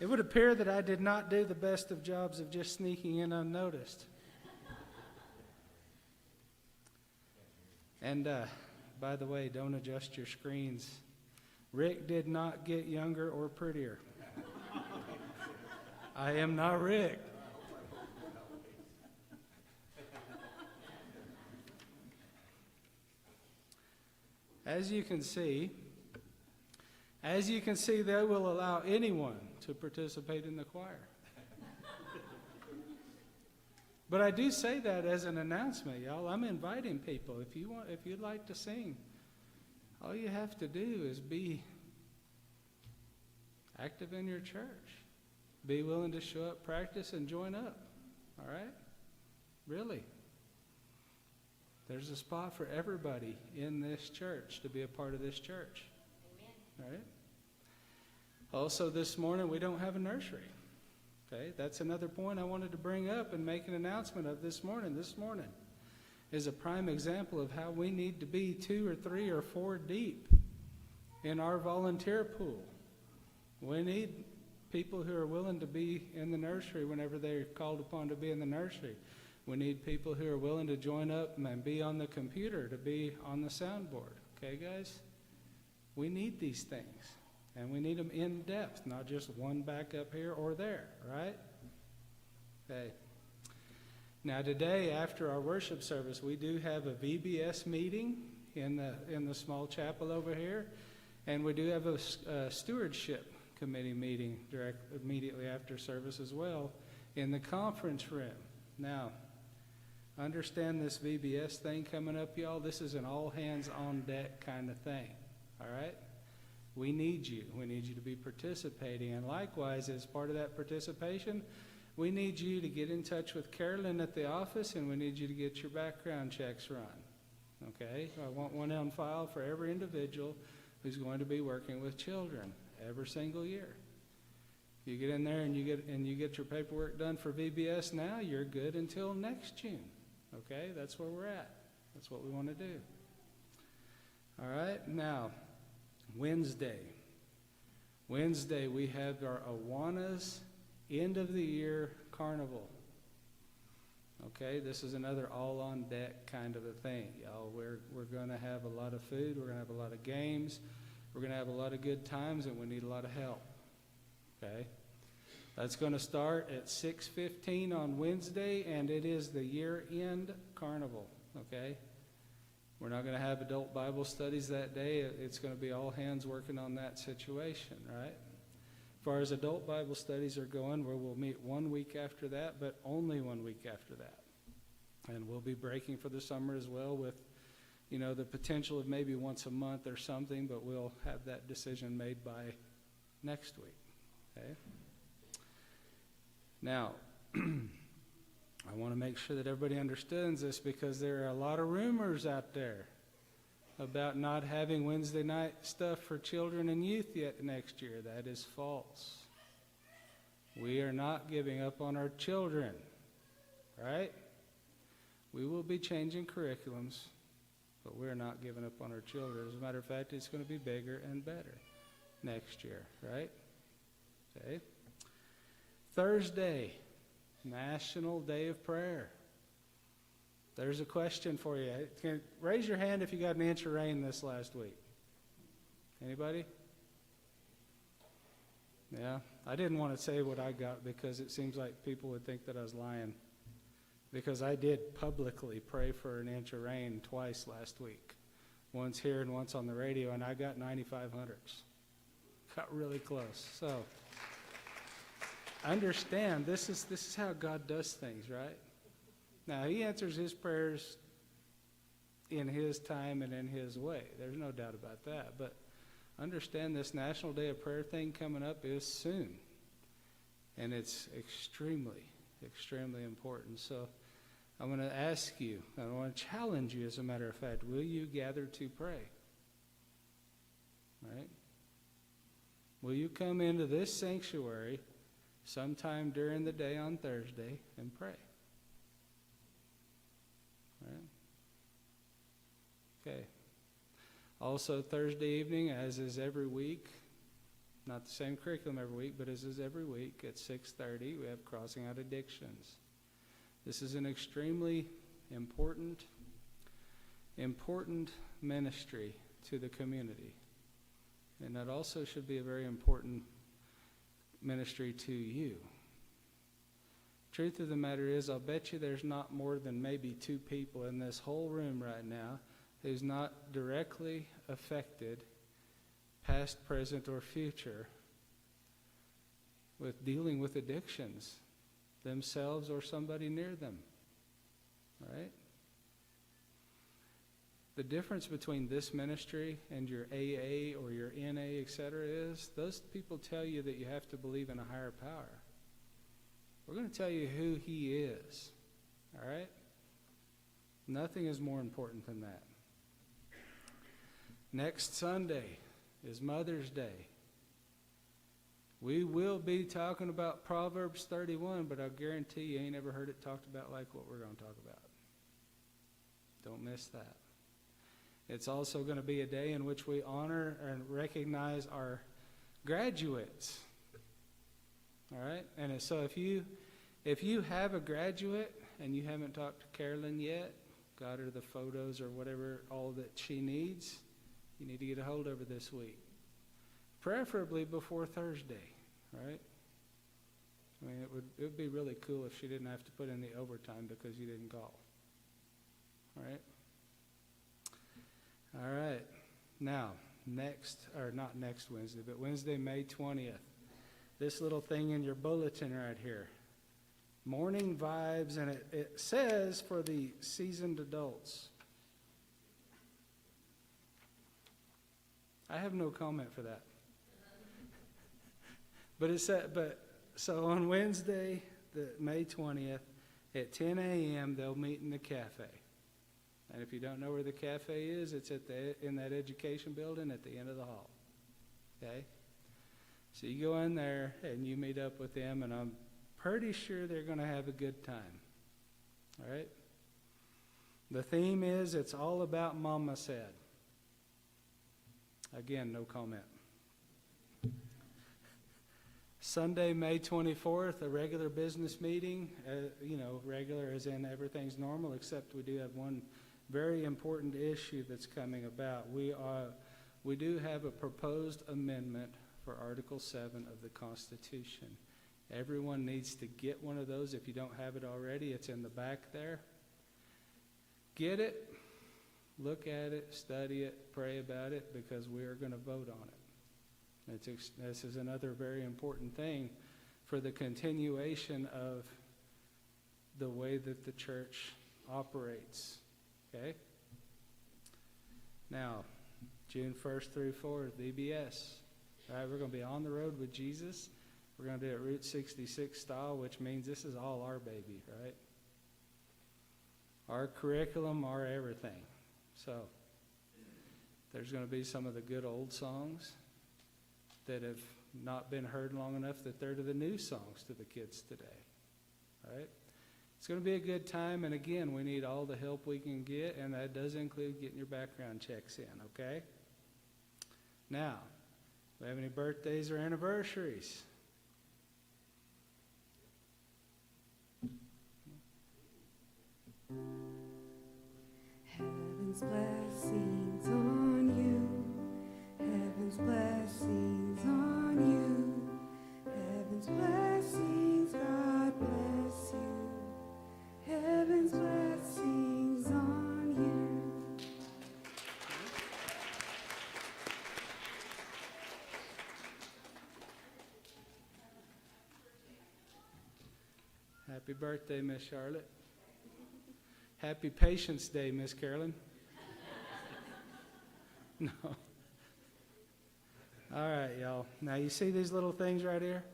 It would appear that I did not do the best of jobs of just sneaking in unnoticed. And by the way, don't adjust your screens. Rick did not get younger or prettier. I am not Rick. As you can see, they will allow anyone to participate in the choir. But I do say that as an announcement, y'all. I'm inviting people. If you'd like to sing, all you have to do is be active in your church. Be willing to show up, practice, and join up. All right? Really. There's a spot for everybody in this church to be a part of this church. Amen. All right? Also, this morning, we don't have a nursery. Okay? That's another point I wanted to bring up and make an announcement of this morning. This morning is a prime example of how we need to be 2 or 3 or 4 deep in our volunteer pool. We need people who are willing to be in the nursery whenever they're called upon to be in the nursery. We need people who are willing to join up and be on the computer, to be on the soundboard. Okay, guys? We need these things. And we need them in depth, not just one back up here or there, right? Okay. Now today, after our worship service, we do have a VBS meeting in the small chapel over here. And we do have a stewardship committee meeting immediately after service as well in the conference room. Now, understand this VBS thing coming up, y'all. This is an all-hands-on-deck kind of thing, all right? We need you. We need you to be participating. And likewise, as part of that participation, we need you to get in touch with Carolyn at the office, and we need you to get your background checks run. Okay? I want one on file for every individual who's going to be working with children every single year. You get in there and you get your paperwork done for VBS now, you're good until next June. Okay? That's where we're at. That's what we want to do. All right? Now, Wednesday, we have our Awanas end of the year carnival. Okay, this is another all on deck kind of a thing, y'all. We're going to have a lot of food, we're going to have a lot of games, we're going to have a lot of good times, and we need a lot of help. Okay, that's going to start at 6:15 on Wednesday, and it is the year-end carnival. Okay. We're not going to have adult Bible studies that day. It's going to be all hands working on that situation, right? As far as adult Bible studies are going, we'll meet 1 week after that, but only 1 week after that. And we'll be breaking for the summer as well with, the potential of maybe once a month or something, but we'll have that decision made by next week, okay? Now, I want to make sure that everybody understands this because there are a lot of rumors out there about not having Wednesday night stuff for children and youth yet next year. That is false. We are not giving up on our children, right? We will be changing curriculums, but we're not giving up on our children. As a matter of fact, it's going to be bigger and better next year, right? Okay. Thursday, National Day of Prayer. There's a question for you. Raise your hand if you got an inch of rain this last week. Anybody? Yeah. I didn't want to say what I got because it seems like people would think that I was lying. Because I did publicly pray for an inch of rain twice last week. Once here and once on the radio, and I got 9,500s. Got really close. So understand, this is how God does things, right? Now, he answers his prayers in his time and in his way. There's no doubt about that. But understand this National Day of Prayer thing coming up is soon. And it's extremely, extremely important. So I'm going to ask you, I want to challenge you, as a matter of fact, will you gather to pray? Right? Will you come into this sanctuary sometime during the day on Thursday and pray? Right? Okay. Also Thursday evening, as is every week, Not the same curriculum every week, but as is every week at 6:30, we have Crossing Out Addictions. This is an extremely important ministry to the community. And that also should be a very important ministry to you. Truth of the matter is, I'll bet you there's not more than maybe 2 people in this whole room right now who's not directly affected, past, present, or future, with dealing with addictions, themselves or somebody near them. Right? The difference between this ministry and your AA or your NA, etc., is those people tell you that you have to believe in a higher power. We're going to tell you who He is. All right? Nothing is more important than that. Next Sunday is Mother's Day. We will be talking about Proverbs 31, but I guarantee you ain't ever heard it talked about like what we're going to talk about. Don't miss that. It's also going to be a day in which we honor and recognize our graduates. All right? And so if you have a graduate and you haven't talked to Carolyn yet, got her the photos or whatever, all that she needs, you need to get a hold of her this week. Preferably before Thursday, right? I mean, it would be really cool if she didn't have to put in the overtime because you didn't call. All right? All right. Now, not next Wednesday, but Wednesday, May 20th. This little thing in your bulletin right here. Morning Vibes, and it says for the seasoned adults. I have no comment for that. So on Wednesday, May 20th, at 10 a.m., they'll meet in the cafe. And if you don't know where the cafe is, it's in that education building at the end of the hall. Okay? So you go in there and you meet up with them, and I'm pretty sure they're going to have a good time. All right? The theme is, it's all about Mama said. Again, no comment. Sunday, May 24th, a regular business meeting. Regular as in everything's normal, except we do have one very important issue that's coming about. We do have a proposed amendment for Article 7 of the Constitution. Everyone needs to get one of those. If you don't have it already, it's in the back there. Get it, look at it, study it, pray about it, because we are going to vote on it. This is another very important thing for the continuation of the way that the church operates. Okay? Now, June 1st through 4th, VBS. All right, we're going to be on the road with Jesus. We're going to do it Route 66 style, which means this is all our baby, right? Our curriculum, our everything. So, there's going to be some of the good old songs that have not been heard long enough that they're the new songs to the kids today. All right? It's going to be a good time, and again, we need all the help we can get, and that does include getting your background checks in, okay? Now, do we have any birthdays or anniversaries? Heaven's blessings on you. Heaven's blessings on you. Heaven's blessings, God bless you. Heaven's blessings on you. Happy birthday, Miss Charlotte. Happy Patience Day, Miss Carolyn. No. All right, y'all. Now, you see these little things right here?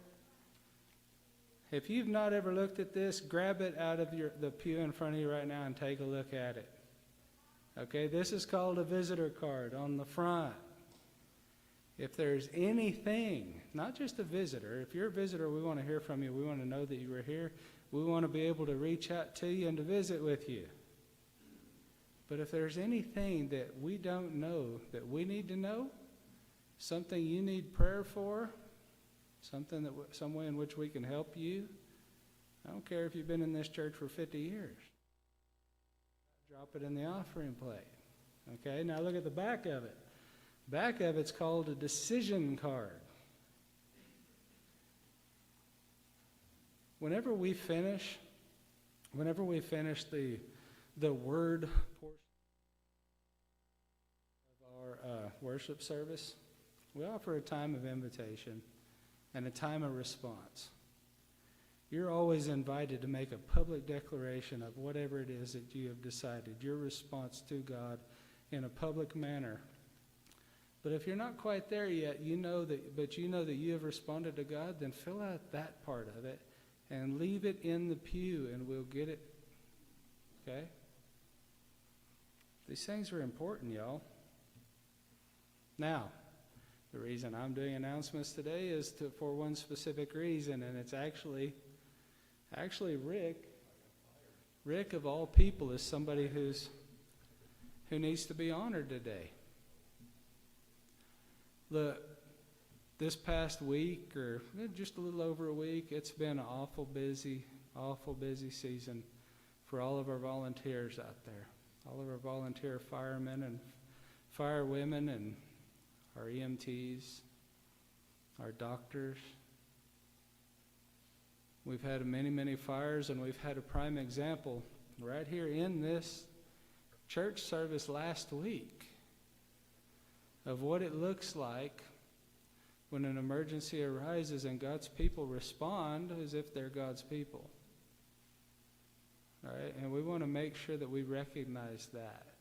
If you've not ever looked at this, grab it out of the pew in front of you right now and take a look at it. Okay, this is called a visitor card on the front. If there's anything, not just a visitor, if you're a visitor, we want to hear from you. We want to know that you were here. We want to be able to reach out to you and to visit with you. But if there's anything that we don't know that we need to know, something you need prayer for, some way in which we can help you. I don't care if you've been in this church for 50 years. Drop it in the offering plate. Okay, now look at the back of it. Back of it's called a decision card. Whenever we finish the word portion of our worship service, we offer a time of invitation and a time of response. You're always invited to make a public declaration of whatever it is that you have decided, your response to God in a public manner. But if you're not quite there yet, you know that you have responded to God, then fill out that part of it and leave it in the pew and we'll get it. Okay? These things are important, y'all. Now, the reason I'm doing announcements today is for one specific reason, and it's actually Rick. Rick, of all people, is somebody who needs to be honored today. This past week, or just a little over a week, it's been an awful busy season for all of our volunteers out there. All of our volunteer firemen and firewomen and our EMTs, our doctors. We've had many, many fires, and we've had a prime example right here in this church service last week of what it looks like when an emergency arises and God's people respond as if they're God's people. All right? And we want to make sure that we recognize that.